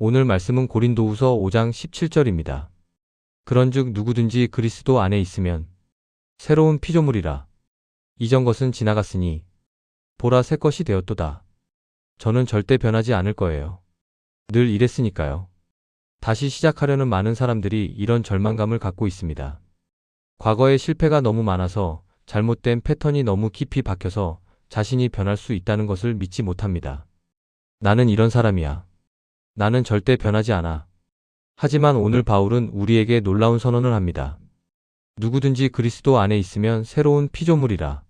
오늘 말씀은 고린도후서 5장 17절입니다. 그런즉 누구든지 그리스도 안에 있으면 새로운 피조물이라. 이전 것은 지나갔으니 보라 새 것이 되었도다. 저는 절대 변하지 않을 거예요. 늘 이랬으니까요. 다시 시작하려는 많은 사람들이 이런 절망감을 갖고 있습니다. 과거의 실패가 너무 많아서 잘못된 패턴이 너무 깊이 박혀서 자신이 변할 수 있다는 것을 믿지 못합니다. 나는 이런 사람이야. 나는 절대 변하지 않아. 하지만 오늘 바울은 우리에게 놀라운 선언을 합니다. 누구든지 그리스도 안에 있으면 새로운 피조물이라.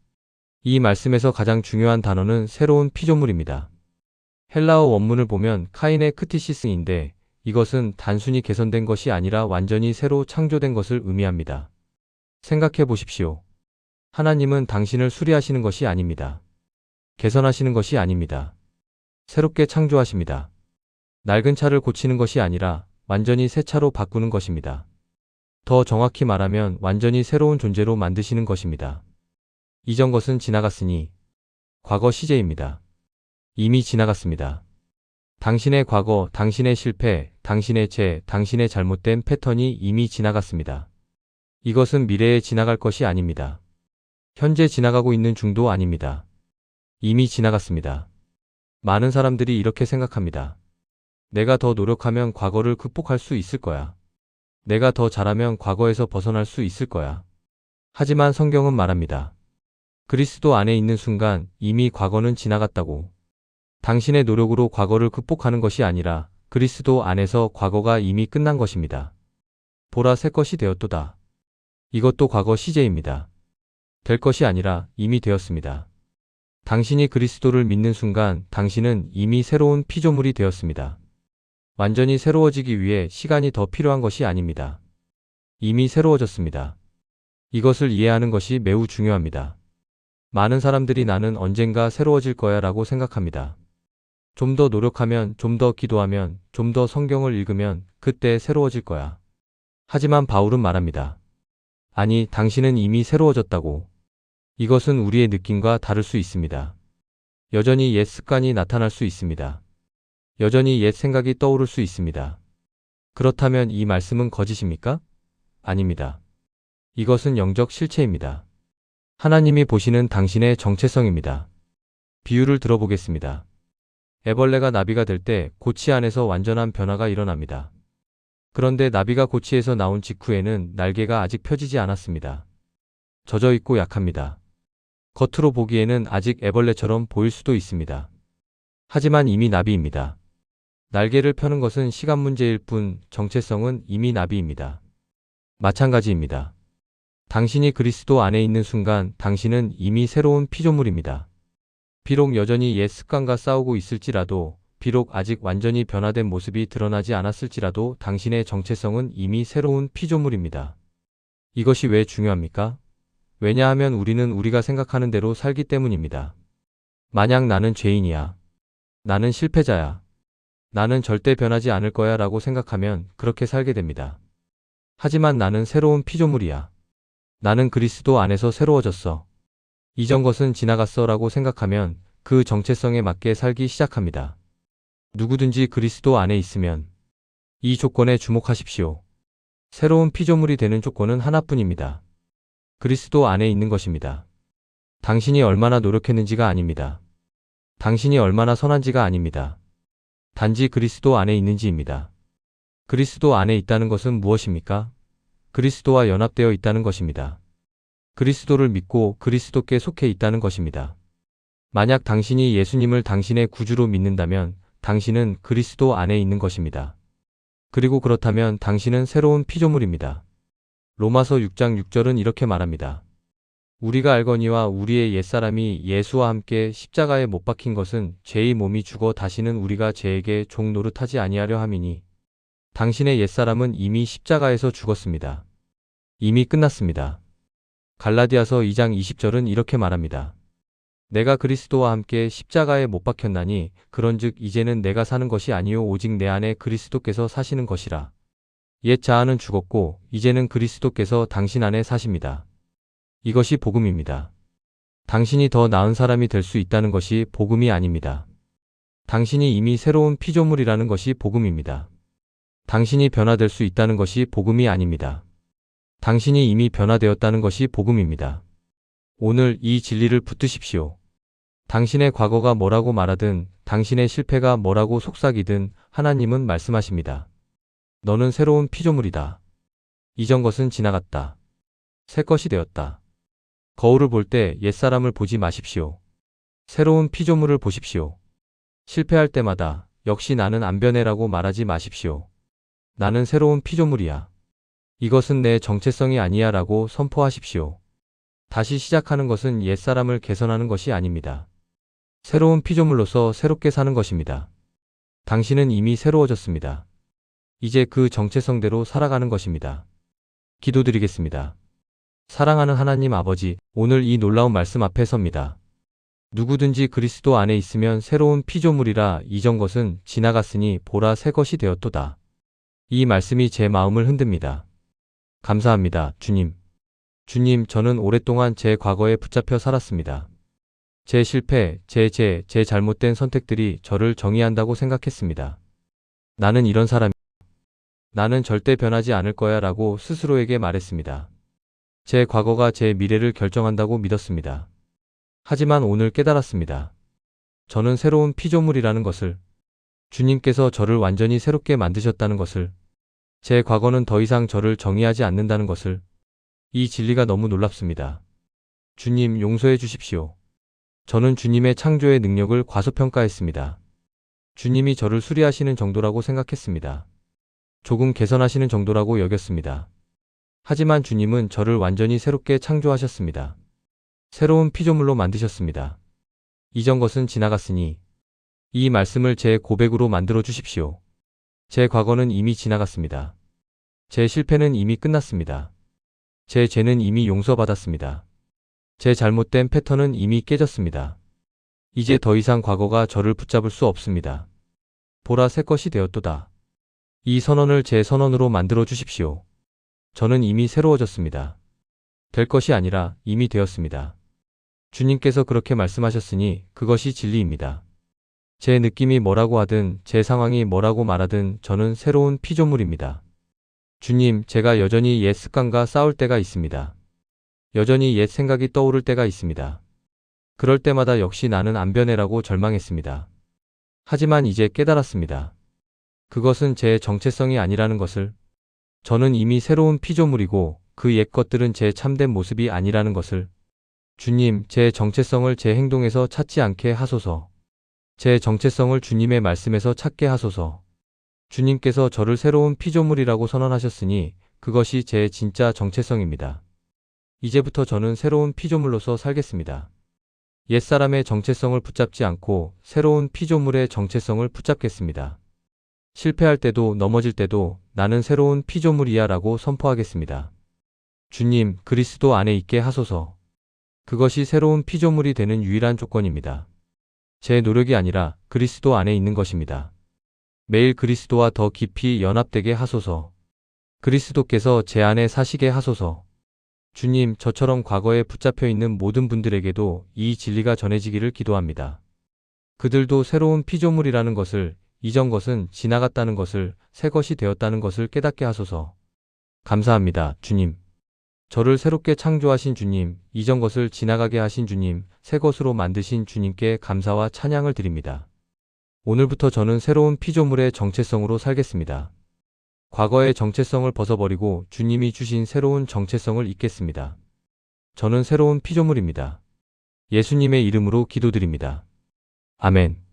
이 말씀에서 가장 중요한 단어는 새로운 피조물입니다. 헬라어 원문을 보면 카이네 크티시스인데 이것은 단순히 개선된 것이 아니라 완전히 새로 창조된 것을 의미합니다. 생각해 보십시오. 하나님은 당신을 수리하시는 것이 아닙니다. 개선하시는 것이 아닙니다. 새롭게 창조하십니다. 낡은 차를 고치는 것이 아니라 완전히 새 차로 바꾸는 것입니다. 더 정확히 말하면 완전히 새로운 존재로 만드시는 것입니다. 이전 것은 지나갔으니 과거 시제입니다. 이미 지나갔습니다. 당신의 과거, 당신의 실패, 당신의 죄, 당신의 잘못된 패턴이 이미 지나갔습니다. 이것은 미래에 지나갈 것이 아닙니다. 현재 지나가고 있는 중도 아닙니다. 이미 지나갔습니다. 많은 사람들이 이렇게 생각합니다. 내가 더 노력하면 과거를 극복할 수 있을 거야. 내가 더 잘하면 과거에서 벗어날 수 있을 거야. 하지만 성경은 말합니다. 그리스도 안에 있는 순간 이미 과거는 지나갔다고. 당신의 노력으로 과거를 극복하는 것이 아니라 그리스도 안에서 과거가 이미 끝난 것입니다. 보라 새 것이 되었도다. 이것도 과거 시제입니다. 될 것이 아니라 이미 되었습니다. 당신이 그리스도를 믿는 순간 당신은 이미 새로운 피조물이 되었습니다. 완전히 새로워지기 위해 시간이 더 필요한 것이 아닙니다. 이미 새로워졌습니다. 이것을 이해하는 것이 매우 중요합니다. 많은 사람들이 나는 언젠가 새로워질 거야 라고 생각합니다. 좀 더 노력하면, 좀 더 기도하면, 좀 더 성경을 읽으면 그때 새로워질 거야. 하지만 바울은 말합니다. 아니, 당신은 이미 새로워졌다고. 이것은 우리의 느낌과 다를 수 있습니다. 여전히 옛 습관이 나타날 수 있습니다. 여전히 옛 생각이 떠오를 수 있습니다. 그렇다면 이 말씀은 거짓입니까? 아닙니다. 이것은 영적 실체입니다. 하나님이 보시는 당신의 정체성입니다. 비유를 들어보겠습니다. 애벌레가 나비가 될 때 고치 안에서 완전한 변화가 일어납니다. 그런데 나비가 고치에서 나온 직후에는 날개가 아직 펴지지 않았습니다. 젖어 있고 약합니다. 겉으로 보기에는 아직 애벌레처럼 보일 수도 있습니다. 하지만 이미 나비입니다. 날개를 펴는 것은 시간 문제일 뿐 정체성은 이미 나비입니다. 마찬가지입니다. 당신이 그리스도 안에 있는 순간 당신은 이미 새로운 피조물입니다. 비록 여전히 옛 습관과 싸우고 있을지라도, 비록 아직 완전히 변화된 모습이 드러나지 않았을지라도 당신의 정체성은 이미 새로운 피조물입니다. 이것이 왜 중요합니까? 왜냐하면 우리는 우리가 생각하는 대로 살기 때문입니다. 만약 나는 죄인이야. 나는 실패자야. 나는 절대 변하지 않을 거야 라고 생각하면 그렇게 살게 됩니다. 하지만 나는 새로운 피조물이야. 나는 그리스도 안에서 새로워졌어. 이전 것은 지나갔어 라고 생각하면 그 정체성에 맞게 살기 시작합니다. 누구든지 그리스도 안에 있으면 이 조건에 주목하십시오. 새로운 피조물이 되는 조건은 하나뿐입니다. 그리스도 안에 있는 것입니다. 당신이 얼마나 노력했는지가 아닙니다. 당신이 얼마나 선한지가 아닙니다. 단지 그리스도 안에 있는지입니다. 그리스도 안에 있다는 것은 무엇입니까? 그리스도와 연합되어 있다는 것입니다. 그리스도를 믿고 그리스도께 속해 있다는 것입니다. 만약 당신이 예수님을 당신의 구주로 믿는다면 당신은 그리스도 안에 있는 것입니다. 그리고 그렇다면 당신은 새로운 피조물입니다. 로마서 6장 6절은 이렇게 말합니다. 우리가 알거니와 우리의 옛사람이 예수와 함께 십자가에 못 박힌 것은 죄의 몸이 죽어 다시는 우리가 죄에게 종 노릇하지 아니하려 함이니 당신의 옛사람은 이미 십자가에서 죽었습니다. 이미 끝났습니다. 갈라디아서 2장 20절은 이렇게 말합니다. 내가 그리스도와 함께 십자가에 못 박혔나니 그런즉 이제는 내가 사는 것이 아니요 오직 내 안에 그리스도께서 사시는 것이라. 옛 자아는 죽었고 이제는 그리스도께서 당신 안에 사십니다. 이것이 복음입니다. 당신이 더 나은 사람이 될 수 있다는 것이 복음이 아닙니다. 당신이 이미 새로운 피조물이라는 것이 복음입니다. 당신이 변화될 수 있다는 것이 복음이 아닙니다. 당신이 이미 변화되었다는 것이 복음입니다. 오늘 이 진리를 붙드십시오. 당신의 과거가 뭐라고 말하든, 당신의 실패가 뭐라고 속삭이든 하나님은 말씀하십니다. 너는 새로운 피조물이다. 이전 것은 지나갔다. 새 것이 되었다. 거울을 볼 때 옛사람을 보지 마십시오. 새로운 피조물을 보십시오. 실패할 때마다 역시 나는 안 변해라고 말하지 마십시오. 나는 새로운 피조물이야. 이것은 내 정체성이 아니야 라고 선포하십시오. 다시 시작하는 것은 옛사람을 개선하는 것이 아닙니다. 새로운 피조물로서 새롭게 사는 것입니다. 당신은 이미 새로워졌습니다. 이제 그 정체성대로 살아가는 것입니다. 기도드리겠습니다. 사랑하는 하나님 아버지, 오늘 이 놀라운 말씀 앞에 섭니다. 누구든지 그리스도 안에 있으면 새로운 피조물이라 이전 것은 지나갔으니 보라 새 것이 되었도다. 이 말씀이 제 마음을 흔듭니다. 감사합니다, 주님. 주님, 저는 오랫동안 제 과거에 붙잡혀 살았습니다. 제 실패, 제 잘못된 선택들이 저를 정의한다고 생각했습니다. 나는 이런 사람이야. 나는 절대 변하지 않을 거야 라고 스스로에게 말했습니다. 제 과거가 제 미래를 결정한다고 믿었습니다. 하지만 오늘 깨달았습니다. 저는 새로운 피조물이라는 것을, 주님께서 저를 완전히 새롭게 만드셨다는 것을, 제 과거는 더 이상 저를 정의하지 않는다는 것을, 이 진리가 너무 놀랍습니다. 주님, 용서해 주십시오. 저는 주님의 창조의 능력을 과소평가했습니다. 주님이 저를 수리하시는 정도라고 생각했습니다. 조금 개선하시는 정도라고 여겼습니다. 하지만 주님은 저를 완전히 새롭게 창조하셨습니다. 새로운 피조물로 만드셨습니다. 이전 것은 지나갔으니 이 말씀을 제 고백으로 만들어 주십시오. 제 과거는 이미 지나갔습니다. 제 실패는 이미 끝났습니다. 제 죄는 이미 용서받았습니다. 제 잘못된 패턴은 이미 깨졌습니다. 이제 더 이상 과거가 저를 붙잡을 수 없습니다. 보라 새 것이 되었도다. 이 선언을 제 선언으로 만들어 주십시오. 저는 이미 새로워졌습니다. 될 것이 아니라 이미 되었습니다. 주님께서 그렇게 말씀하셨으니 그것이 진리입니다. 제 느낌이 뭐라고 하든, 제 상황이 뭐라고 말하든 저는 새로운 피조물입니다. 주님, 제가 여전히 옛 습관과 싸울 때가 있습니다. 여전히 옛 생각이 떠오를 때가 있습니다. 그럴 때마다 역시 나는 안 변해라고 절망했습니다. 하지만 이제 깨달았습니다. 그것은 제 정체성이 아니라는 것을, 저는 이미 새로운 피조물이고 그 옛 것들은 제 참된 모습이 아니라는 것을, 주님, 제 정체성을 제 행동에서 찾지 않게 하소서. 제 정체성을 주님의 말씀에서 찾게 하소서. 주님께서 저를 새로운 피조물이라고 선언하셨으니 그것이 제 진짜 정체성입니다. 이제부터 저는 새로운 피조물로서 살겠습니다. 옛사람의 정체성을 붙잡지 않고 새로운 피조물의 정체성을 붙잡겠습니다. 실패할 때도 넘어질 때도 나는 새로운 피조물이야 라고 선포하겠습니다. 주님, 그리스도 안에 있게 하소서. 그것이 새로운 피조물이 되는 유일한 조건입니다. 제 노력이 아니라 그리스도 안에 있는 것입니다. 매일 그리스도와 더 깊이 연합되게 하소서. 그리스도께서 제 안에 사시게 하소서. 주님, 저처럼 과거에 붙잡혀 있는 모든 분들에게도 이 진리가 전해지기를 기도합니다. 그들도 새로운 피조물이라는 것을, 이전 것은 지나갔다는 것을, 새 것이 되었다는 것을 깨닫게 하소서. 감사합니다, 주님. 저를 새롭게 창조하신 주님, 이전 것을 지나가게 하신 주님, 새 것으로 만드신 주님께 감사와 찬양을 드립니다. 오늘부터 저는 새로운 피조물의 정체성으로 살겠습니다. 과거의 정체성을 벗어버리고 주님이 주신 새로운 정체성을 잇겠습니다. 저는 새로운 피조물입니다. 예수님의 이름으로 기도드립니다. 아멘.